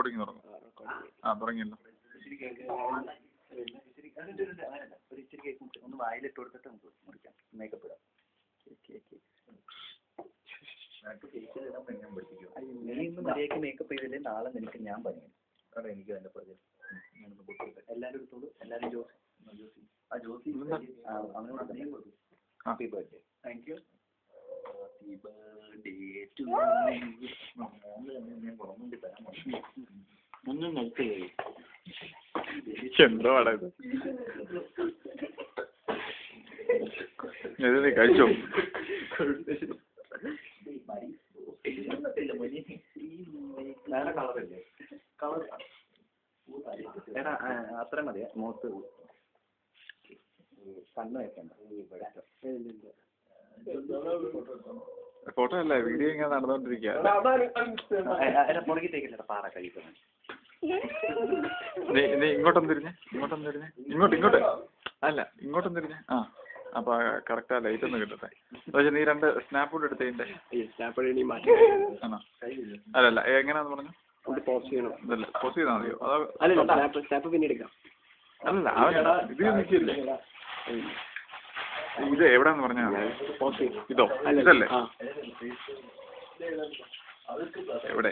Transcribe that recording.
Recording തുടങ്ങും. തുടങ്ങിയല്ലോ. ഒന്ന് വായിലിട്ട് കൊടുത്തിട്ട് നമുക്ക് മുറിക്കാം. മേക്കപ്പ് ഇടാം. നീ ഇന്ന് മര്യാദയ്ക്ക് മേക്കപ്പ് ചെയ്തില്ലേ നാളെ നിനക്ക് ഞാൻ പണിയും. കാരണം എനിക്ക് അതിൻ്റെ പ്രജ എല്ലാവരും എടുത്തോളൂ. എല്ലാവരും ജോസി അവനോട് നീ കൊടുക്കും. Happy birthday. Thank you. Happy birthday to ഞാൻ ഗവൺമെന്റ് തരാൻ ഒന്നും നൽകേ എന്തോ ഇത് നീ കഴിച്ചോ? കളറല്ലേ കളർ എടാ അത്ര മതിയാ. മുഖത്ത് കണ്ണ് വെക്കണ്ട. ഫോട്ടോ അല്ല വീഡിയോ ഇങ്ങനെ നടന്നുകൊണ്ടിരിക്കുക. പുറകിട്ടേക്കില്ല പാറ കഴിക്കുന്നത്. നീ ഇങ്ങോട്ടൊന്ന് തിരിഞ്ഞേ. ഇങ്ങോട്ട് അല്ല ഇങ്ങോട്ടൊന്ന് തിരിഞ്ഞേ. അപ്പൊ കറക്റ്റ് ആ ലൈറ്റ് ഒന്ന് കിട്ടട്ടെ. പക്ഷെ നീ 2 സ്നാപ്പ് കൂടെ എടുത്തതിന്റെ ആണോ? അല്ലല്ല എങ്ങനെയാന്ന് പറഞ്ഞു? പോസ്റ്റ് ചെയ്താൽ മതിയോ? അല്ലല്ല ഇത് നിൽക്കില്ലേ? ഇത് എവിടെയാന്ന് പറഞ്ഞാ ഇതോ? ഇതല്ലേ എവിടെ?